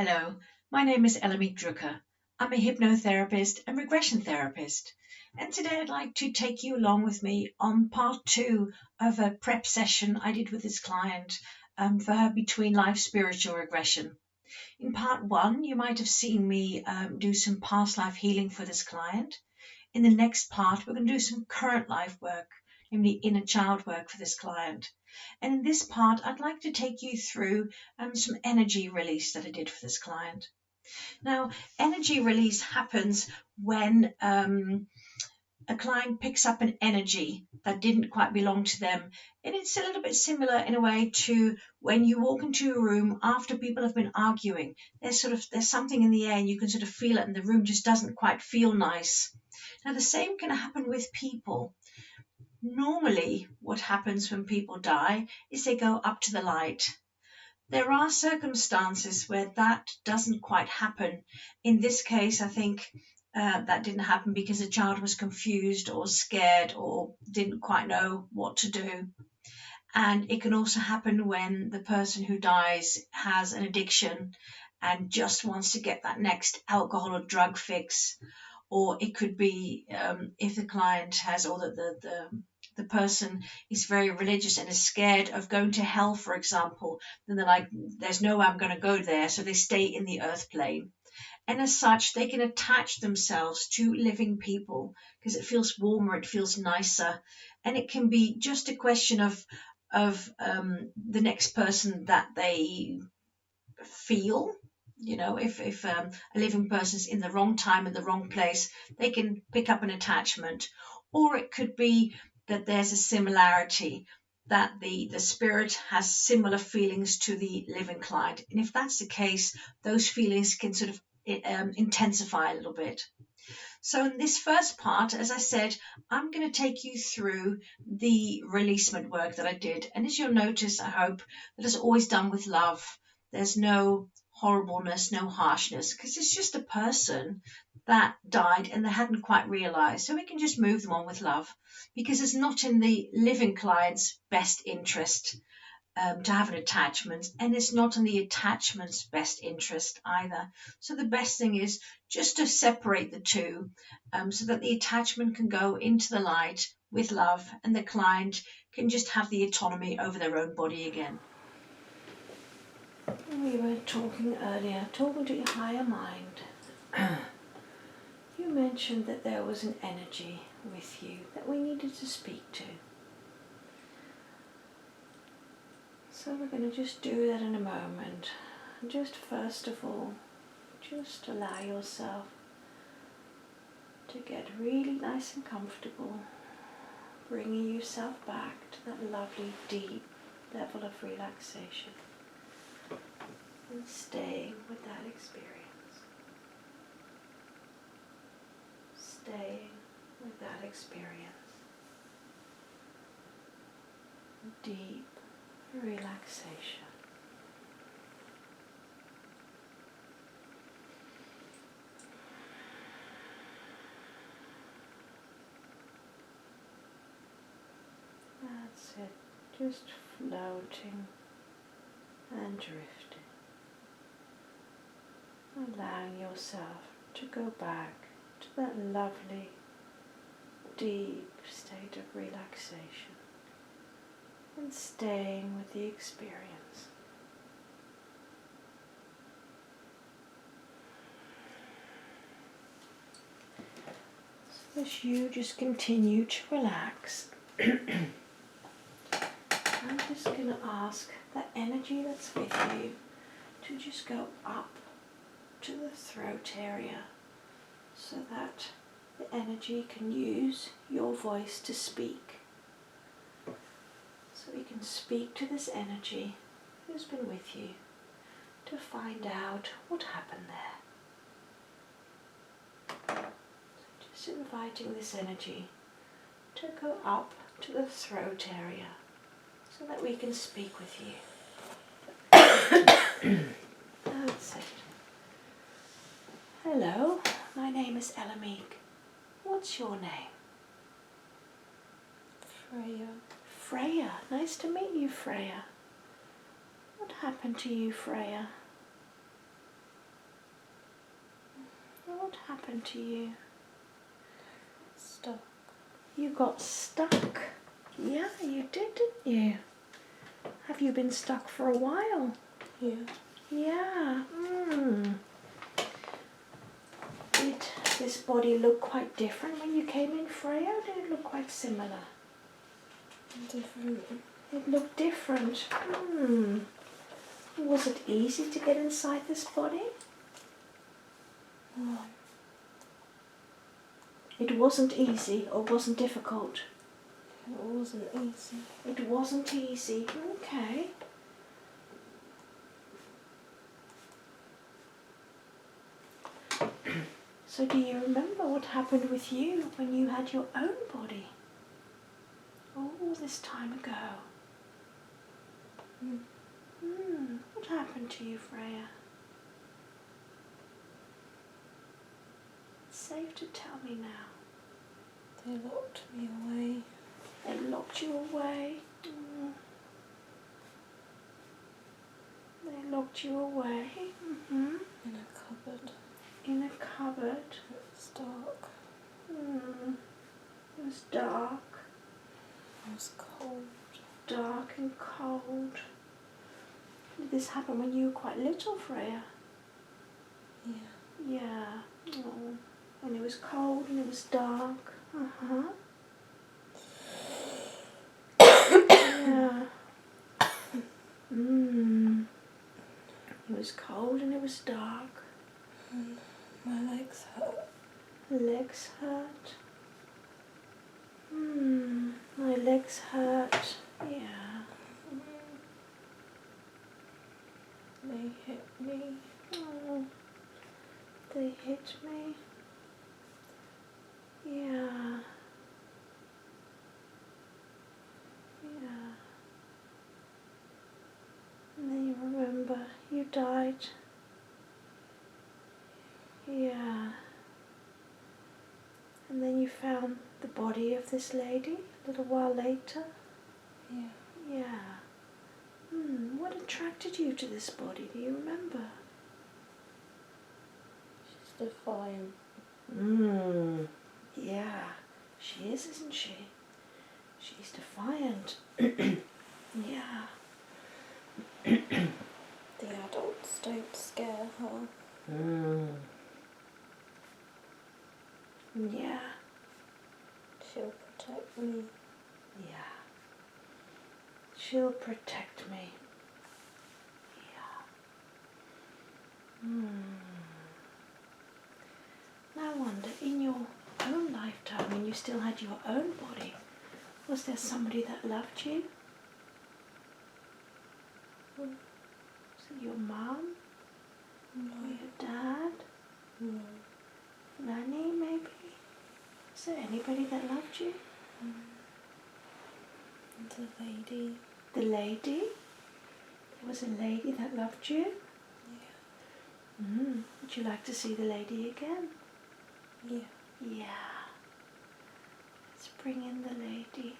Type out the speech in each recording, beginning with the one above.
Hello, my name is Elamik Drucker. I'm a hypnotherapist and regression therapist. And today I'd like to take you along with me on part 2 of a prep session I did with this client for her Between Lives Spiritual Regression. In part 1, you might have seen me do some past life healing for this client. In the next part, we're going to do some current life work, namely inner child work for this client. And in this part, I'd like to take you through some energy release that I did for this client. Now, energy release happens when a client picks up an energy that didn't quite belong to them. And it's a little bit similar in a way to when you walk into a room after people have been arguing. There's something in the air and you can sort of feel it and the room just doesn't quite feel nice. Now, the same can happen with people. Normally, what happens when people die is they go up to the light. There are circumstances where that doesn't quite happen. In this case, I think that didn't happen because the child was confused or scared or didn't quite know what to do. And it can also happen when the person who dies has an addiction and just wants to get that next alcohol or drug fix. Or it could be if the client has, or the person is very religious and is scared of going to hell, for example, then they're like, there's no way I'm going to go there, so they stay in the earth plane. And as such, they can attach themselves to living people because it feels warmer, it feels nicer, and it can be just a question of the next person that they feel. You know, if a living person's in the wrong time in the wrong place, they can pick up an attachment. Or it could be that there's a similarity, that the spirit has similar feelings to the living client. And if that's the case, those feelings can sort of intensify a little bit. So in this first part, as I said, I'm going to take you through the releasement work that I did. And as you'll notice, I hope, that it's always done with love. There's no horribleness, no harshness, because it's just a person that died and they hadn't quite realized. So we can just move them on with love, because it's not in the living client's best interest to have an attachment, and it's not in the attachment's best interest either. So the best thing is just to separate the two, so that the attachment can go into the light with love and the client can just have the autonomy over their own body again. We were talking earlier, talking to your higher mind. You mentioned that there was an energy with you that we needed to speak to. So we're going to just do that in a moment. And just first of all, just allow yourself to get really nice and comfortable, bringing yourself back to that lovely deep level of relaxation and staying with that experience. Staying with that experience. Deep relaxation. That's it, just floating and drifting, allowing yourself to go back to that lovely, deep state of relaxation and staying with the experience. So as you just continue to relax, I'm just going to ask that energy that's with you to just go up to the throat area so that the energy can use your voice to speak. So we can speak to this energy who's been with you to find out what happened there. So just inviting this energy to go up to the throat area so that we can speak with you. That's it. Hello, my name is Elamik. What's your name? Freya. Freya, nice to meet you, Freya. What happened to you, Freya? happened to you? Stuck. You got stuck. Yeah, you did, didn't you? Have you been stuck for a while? Yeah. Yeah. Did this body look quite different when you came in, Freya? Or did it look quite similar? Different. It looked different. Was it easy to get inside this body? Oh. It wasn't easy or wasn't difficult? It wasn't easy. It wasn't easy. Okay. So do you remember what happened with you when you had your own body? All this time ago. What happened to you, Freya? It's safe to tell me now. They locked me away. They locked you away. They locked you away. In a cupboard. In a cupboard. It was dark. It was dark. It was cold. Dark and cold. Did this happen when you were quite little, Freya? Yeah. Yeah. Oh. When it was cold and it was dark. Yeah. It was cold and it was dark. And my legs hurt. Legs hurt. My legs hurt. Yeah. They hit me. Oh. They hit me. Yeah. Yeah. And then you remember you died. Yeah. And then you found the body of this lady a little while later. Yeah. Yeah. What attracted you to this body? Do you remember? She's defiant. Yeah. She is, isn't she? She's defiant. Yeah. The adults don't scare her. Yeah. She'll protect me. Yeah. She'll protect me. Yeah. Now I wonder, in your own lifetime, when you still had your own body, was there somebody that loved you? Was it your mum? No. Or your dad? No. Nanny, maybe? Is there anybody that loved you? The lady. The lady? There was a lady that loved you? Yeah. Would you like to see the lady again? Yeah. Yeah. Let's bring in the lady.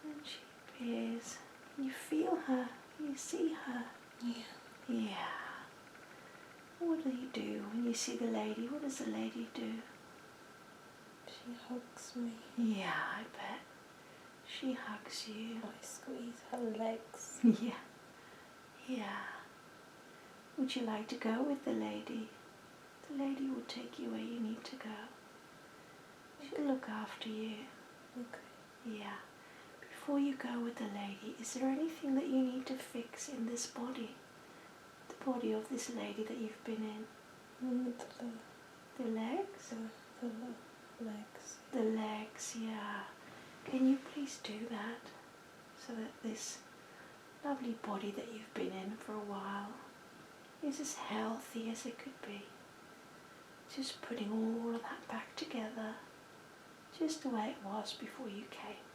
And she appears. You feel her. You see her. Yeah. Yeah. What do you do when you see the lady? What does the lady do? She hugs me. Yeah, I bet. She hugs you. I squeeze her legs. Yeah. Yeah. Would you like to go with the lady? The lady will take you where you need to go. She'll look after you. Okay. Yeah. Before you go with the lady, is there anything that you need to fix in this body? The body of this lady that you've been in? The legs? The legs. The legs, yeah. Can you please do that so that this lovely body that you've been in for a while is as healthy as it could be? Just putting all of that back together, just the way it was before you came.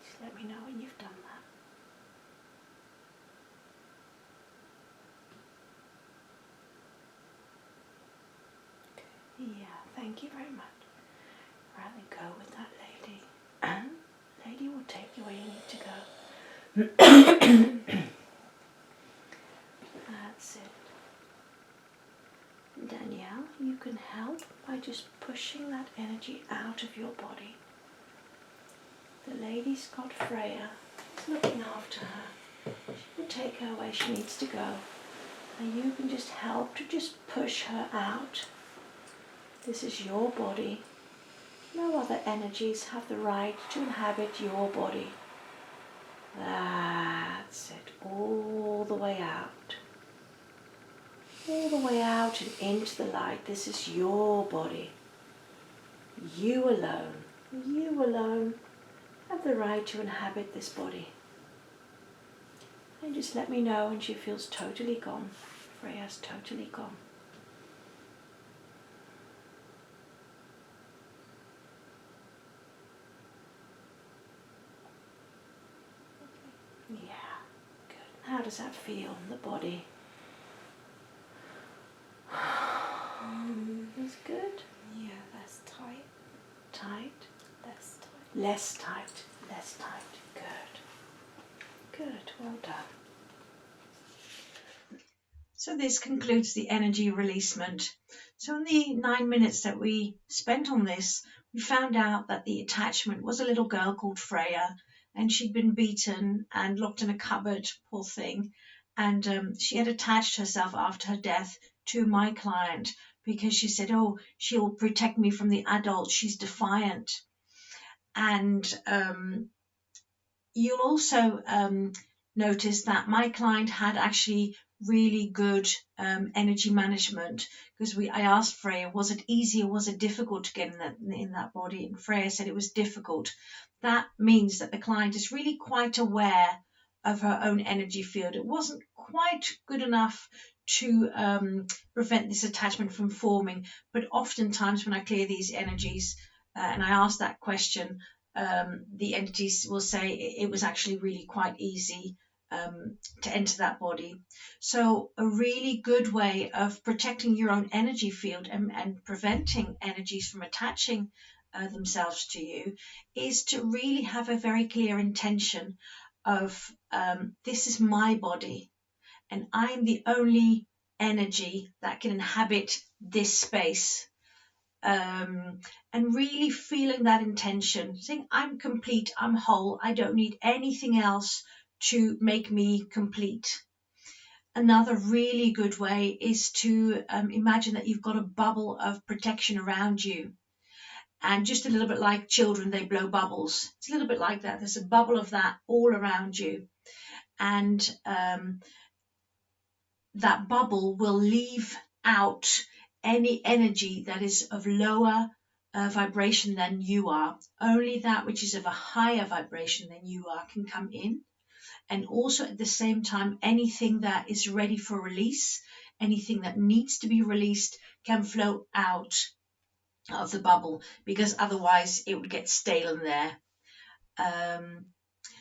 Just let me know when you've done that. Yeah, thank you very much. Rather go with that lady. And the lady will take you where you need to go. That's it. just pushing that energy out of your body. The lady's got Freya, is looking after her. She will take her where she needs to go. And you can just help to just push her out. This is your body. No other energies have the right to inhabit your body. That's it, all the way out. All the way out and into the light. This is your body. You alone have the right to inhabit this body. And just let me know when she feels totally gone. Freya's totally gone. Yeah, good. How does that feel in the body? That's good. Yeah, that's tight. Tight? Less tight. Less tight. Less tight. Good. Good. Well done. So this concludes the energy releasement. So in the 9 minutes that we spent on this, we found out that the attachment was a little girl called Freya, and she'd been beaten and locked in a cupboard, poor thing. And she had attached herself after her death to my client because she said, oh, she'll protect me from the adults. She's defiant. And you'll also notice that my client had actually really good energy management, because I asked Freya, was it easy or was it difficult to get in that body? And Freya said it was difficult. That means that the client is really quite aware of her own energy field. It wasn't quite good enough to prevent this attachment from forming, but oftentimes when I clear these energies and I ask that question, the entities will say it was actually really quite easy to enter that body. So a really good way of protecting your own energy field and preventing energies from attaching themselves to you is to really have a very clear intention of this is my body and I'm the only energy that can inhabit this space. And really feeling that intention, saying I'm complete, I'm whole, I don't need anything else to make me complete. Another really good way is to imagine that you've got a bubble of protection around you. And just a little bit like children, they blow bubbles. It's a little bit like that. There's a bubble of that all around you. And that bubble will leave out any energy that is of lower vibration than you are. Only that which is of a higher vibration than you are can come in. And also at the same time, anything that is ready for release, anything that needs to be released can flow out of the bubble, because otherwise it would get stale in there.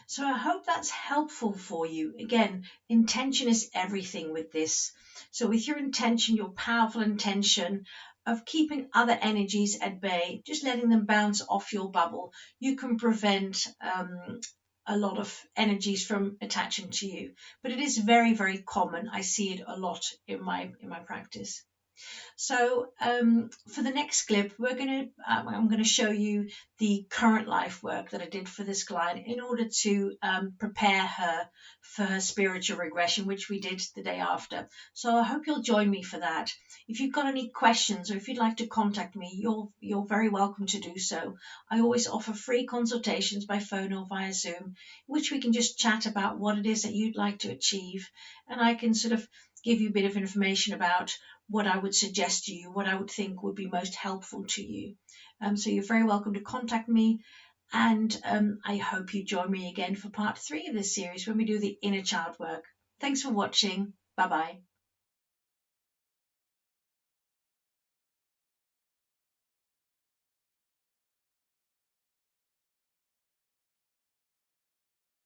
So I hope that's helpful for you. Again, intention is everything with this. So with your intention, your powerful intention of keeping other energies at bay, just letting them bounce off your bubble, you can prevent a lot of energies from attaching to you. But it is very, very common. I see it a lot in my practice. So for the next clip, I'm going to show you the current life work that I did for this client in order to prepare her for her spiritual regression, which we did the day after. So I hope you'll join me for that. If you've got any questions or if you'd like to contact me, you're very welcome to do so. I always offer free consultations by phone or via Zoom, which we can just chat about what it is that you'd like to achieve, and I can sort of give you a bit of information about what I would suggest to you, what I would think would be most helpful to you. So you're very welcome to contact me, and I hope you join me again for part 3 of this series when we do the inner child work. Thanks for watching. Bye-bye.